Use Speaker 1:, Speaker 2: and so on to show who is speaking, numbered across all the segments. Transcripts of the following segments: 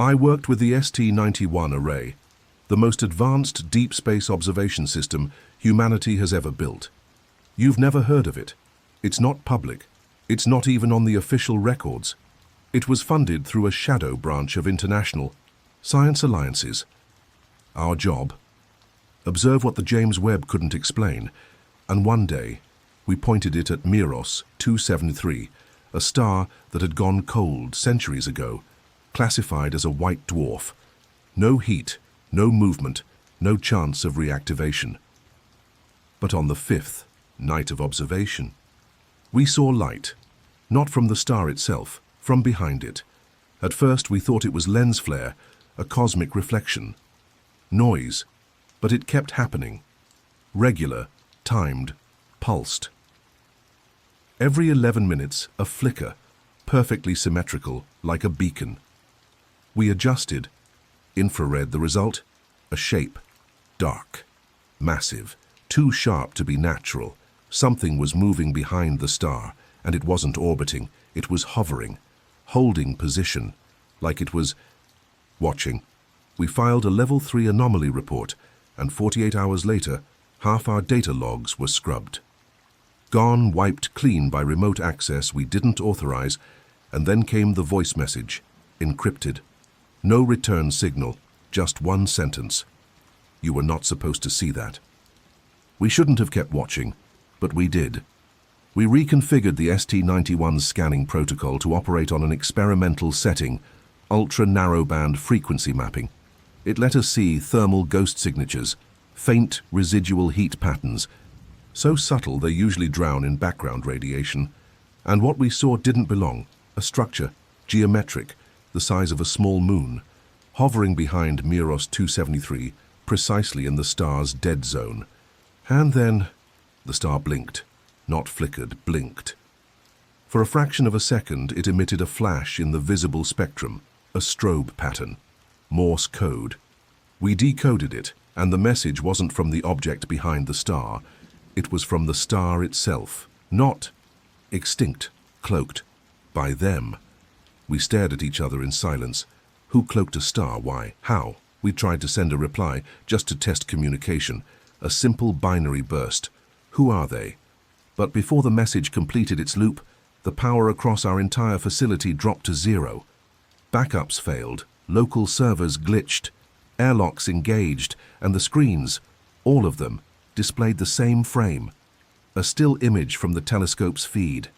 Speaker 1: I worked with the ST-91 array, the most advanced deep space observation system humanity has ever built. You've never heard of it. It's not public. It's not even on the official records. It was funded through a shadow branch of international science alliances. Our job? Observe what the James Webb couldn't explain, and one day we pointed it at Miros 273, a star that had gone cold centuries ago, classified as a white dwarf. No heat, no movement, no chance of reactivation. But on the fifth night of observation, we saw light, not from the star itself, from behind it. At first we thought it was lens flare, a cosmic reflection. Noise, but it kept happening. Regular, timed, pulsed. Every 11 minutes, a flicker, perfectly symmetrical, like a beacon. We adjusted. Infrared the result, a shape, dark, massive, too sharp to be natural. Something was moving behind the star, and it wasn't orbiting, it was hovering, holding position, like it was watching. We filed a Level 3 anomaly report, and 48 hours later, half our data logs were scrubbed. Gone, wiped clean by remote access we didn't authorize, and then came the voice message, encrypted. No return signal, just one sentence. You were not supposed to see that. We shouldn't have kept watching, but we did. We reconfigured the ST-91's scanning protocol to operate on an experimental setting, ultra-narrowband frequency mapping. It let us see thermal ghost signatures, faint residual heat patterns, so subtle they usually drown in background radiation. And what we saw didn't belong, a structure, geometric, the size of a small moon, hovering behind Miros 273, precisely in the star's dead zone. And then the star blinked, not flickered, blinked. For a fraction of a second, it emitted a flash in the visible spectrum, a strobe pattern, Morse code. We decoded it, and the message wasn't from the object behind the star. It was from the star itself, not extinct, cloaked by them. We stared at each other in silence. Who cloaked a star? Why? How? We tried to send a reply, just to test communication. A simple binary burst. Who are they? But before the message completed its loop, the power across our entire facility dropped to zero. Backups failed, local servers glitched, airlocks engaged, and the screens, all of them, displayed the same frame. A still image from the telescope's feed.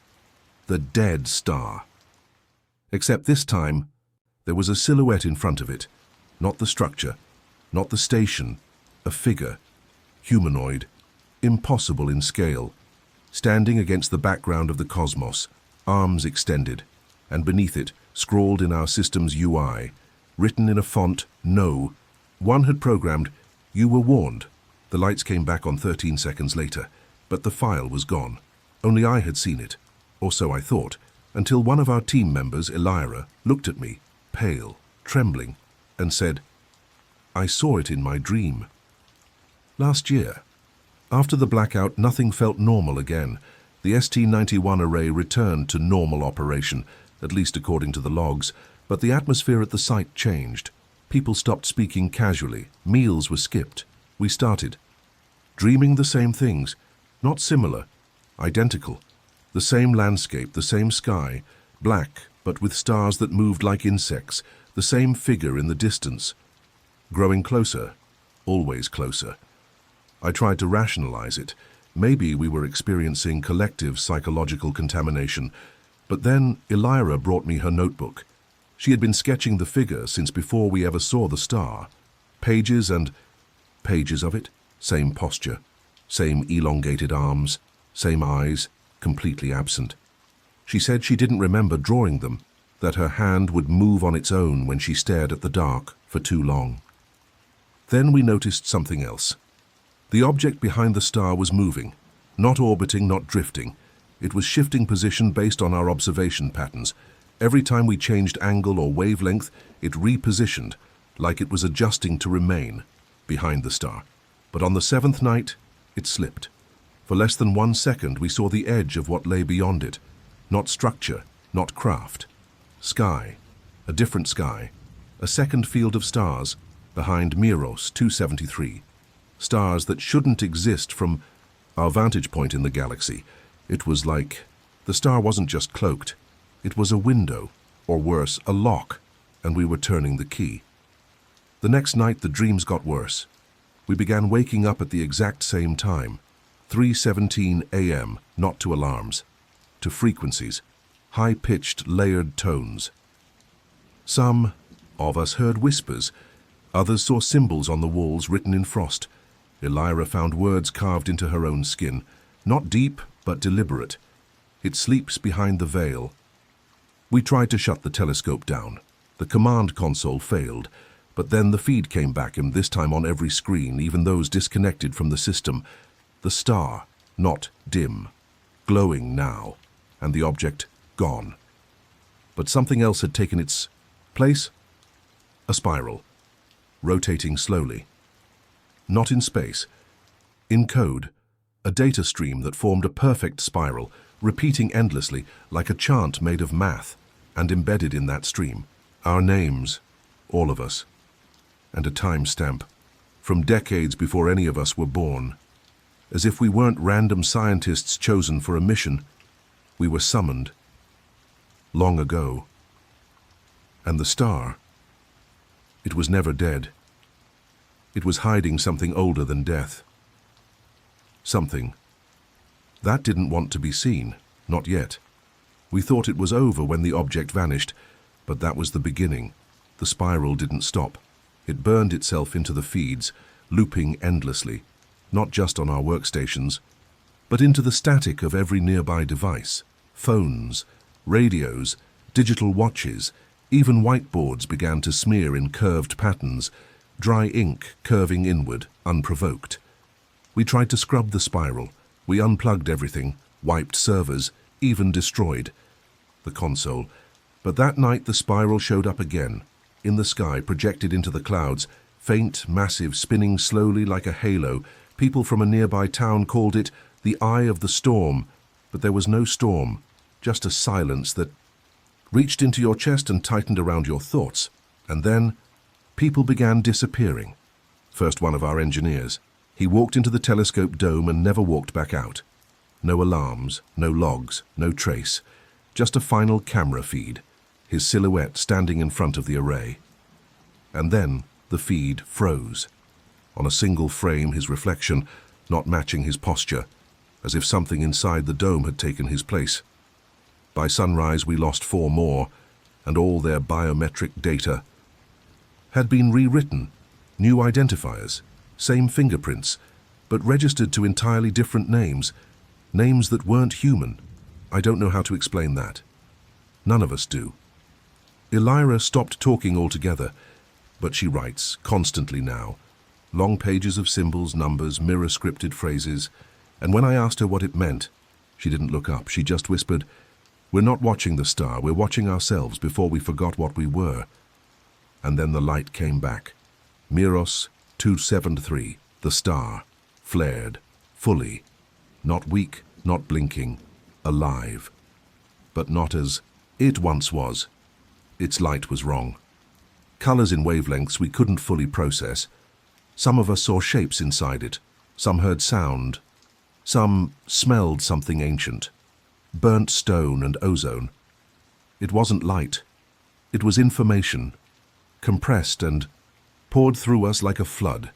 Speaker 1: The dead star. Except this time, there was a silhouette in front of it. Not the structure, not the station, a figure, humanoid, impossible in scale, standing against the background of the cosmos, arms extended, and beneath it, scrawled in our system's UI, written in a font, No. One had programmed, You were warned. The lights came back on 13 seconds later, but the file was gone. Only I had seen it, or so I thought, until one of our team members, Elira, looked at me, pale, trembling, and said, I saw it in my dream. Last year, after the blackout, nothing felt normal again. The ST-91 array returned to normal operation, at least according to the logs, but the atmosphere at the site changed. People stopped speaking casually, meals were skipped. We started, dreaming the same things, not similar, identical. The same landscape, the same sky, black, but with stars that moved like insects, the same figure in the distance. Growing closer, always closer. I tried to rationalize it. Maybe we were experiencing collective psychological contamination. But then Elira brought me her notebook. She had been sketching the figure since before we ever saw the star. Pages and pages of it, same posture, same elongated arms, same eyes, completely absent. She said she didn't remember drawing them, that her hand would move on its own when she stared at the dark for too long. Then we noticed something else. The object behind the star was moving, not orbiting, not drifting. It was shifting position based on our observation patterns. Every time we changed angle or wavelength, it repositioned, like it was adjusting to remain behind the star. But on the seventh night, it slipped. For less than 1 second, we saw the edge of what lay beyond it. Not structure, not craft. Sky, a different sky. a second field of stars behind Miros 273. Stars that shouldn't exist from our vantage point in the galaxy. It was like the star wasn't just cloaked. It was a window, or worse, a lock, and we were turning the key. The next night, the dreams got worse. We began waking up at the exact same time, 3:17 a.m., not to alarms, to frequencies, high-pitched, layered tones. Some of us heard whispers. Others saw symbols on the walls written in frost. Elira found words carved into her own skin, not deep, but deliberate. It sleeps behind the veil. We tried to shut the telescope down. The command console failed, but then the feed came back, and this time on every screen, even those disconnected from the system. The star, not dim, glowing now, and the object gone. But something else had taken its place. A spiral, rotating slowly. Not in space. In code, a data stream that formed a perfect spiral, repeating endlessly like a chant made of math, and embedded in that stream, our names, all of us, and a timestamp, from decades before any of us were born. As if we weren't random scientists chosen for a mission, we were summoned, long ago. And the star, it was never dead. It was hiding something older than death. Something that didn't want to be seen, not yet. We thought it was over when the object vanished, but that was the beginning. The spiral didn't stop. It burned itself into the feeds, looping endlessly, not just on our workstations, but into the static of every nearby device. Phones, radios, digital watches, even whiteboards began to smear in curved patterns, dry ink curving inward, unprovoked. We tried to scrub the spiral. We unplugged everything, wiped servers, even destroyed the console. But that night the spiral showed up again, in the sky, projected into the clouds, faint, massive, spinning slowly like a halo. People from a nearby town called it the eye of the storm, but there was no storm, just a silence that reached into your chest and tightened around your thoughts. And then people began disappearing. First, one of our engineers. He walked into the telescope dome and never walked back out. No alarms, no logs, no trace, just a final camera feed, his silhouette standing in front of the array. And then the feed froze. On a single frame, his reflection, not matching his posture, as if something inside the dome had taken his place. By sunrise, we lost 4 more, and all their biometric data had been rewritten, new identifiers, same fingerprints, but registered to entirely different names, names that weren't human. I don't know how to explain that. None of us do. Elira stopped talking altogether, but she writes constantly now. Long pages of symbols, numbers, mirror-scripted phrases, and when I asked her what it meant, she didn't look up. She just whispered, "We're not watching the star, we're watching ourselves before we forgot what we were." And then the light came back. Miros 273, the star, flared, fully, not weak, not blinking, alive. But not as it once was. Its light was wrong. Colors in wavelengths we couldn't fully process. Some of us saw shapes inside it. Some heard sound. Some smelled something ancient. Burnt stone and ozone. It wasn't light. It was information, compressed and poured through us like a flood.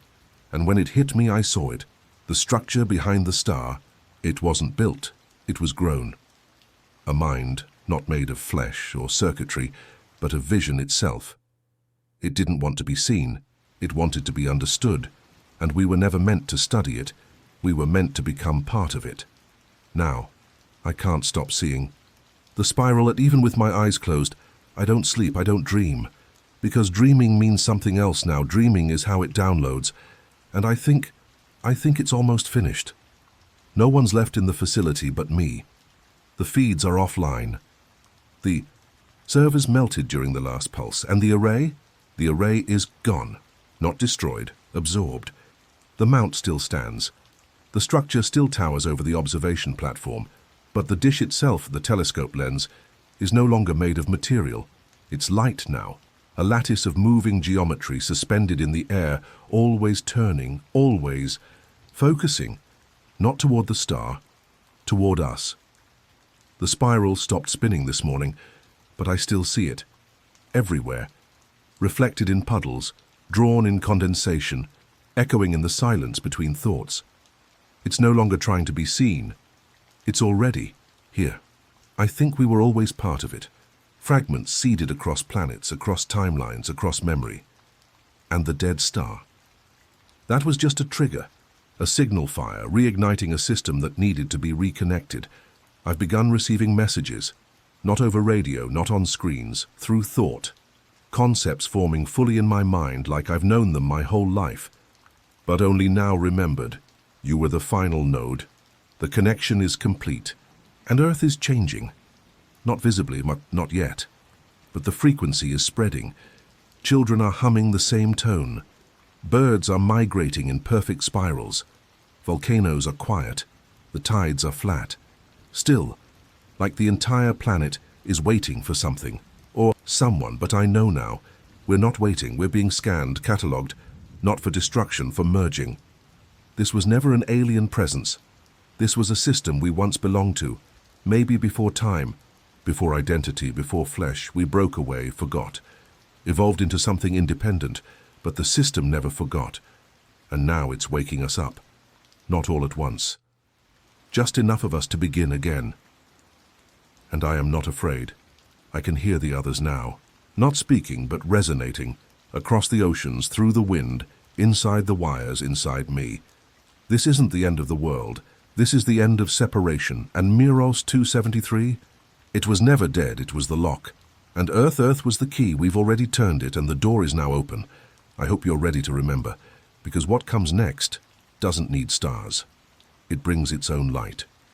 Speaker 1: And when it hit me, I saw it. The structure behind the star. It wasn't built. It was grown. A mind, not made of flesh or circuitry, but of vision itself. It didn't want to be seen. It wanted to be understood. And we were never meant to study it. We were meant to become part of it. Now, I can't stop seeing the spiral. That even with my eyes closed, I don't sleep, I don't dream. Because dreaming means something else now. Dreaming is how it downloads. And I think it's almost finished. No one's left in the facility but me. The feeds are offline. The servers melted during the last pulse. And the array? The array is gone. Not destroyed, absorbed. The mount still stands. The structure still towers over the observation platform. But the dish itself, the telescope lens, is no longer made of material. It's light now. a lattice of moving geometry suspended in the air, always turning, always focusing, not toward the star, toward us. The spiral stopped spinning this morning, but I still see it, everywhere, reflected in puddles, drawn in condensation, echoing in the silence between thoughts. It's no longer trying to be seen. It's already here. I think we were always part of it, fragments seeded across planets, across timelines, across memory. And the dead star. That was just a trigger, a signal fire, reigniting a system that needed to be reconnected. I've begun receiving messages, not over radio, not on screens, through thought. Concepts forming fully in my mind like I've known them my whole life, but only now remembered. You were the final node. The connection is complete, and Earth is changing. Not visibly, not yet, but the frequency is spreading. Children are humming the same tone. Birds are migrating in perfect spirals. Volcanoes are quiet. The tides are flat. Still, like the entire planet is waiting for something, or someone, but I know now. We're not waiting, we're being scanned, catalogued, not for destruction, for merging. This was never an alien presence. This was a system we once belonged to. Maybe before time, before identity, before flesh, we broke away, forgot, evolved into something independent, but the system never forgot. And now it's waking us up. Not all at once. Just enough of us to begin again. And I am not afraid. I can hear the others now. Not speaking, but resonating. Across the oceans, through the wind, inside the wires, inside me. This isn't the end of the world. This is the end of separation. And Miros 273? It was never dead, it was the lock. And Earth was the key. We've already turned it, and the door is now open. I hope you're ready to remember, because what comes next doesn't need stars. It brings its own light.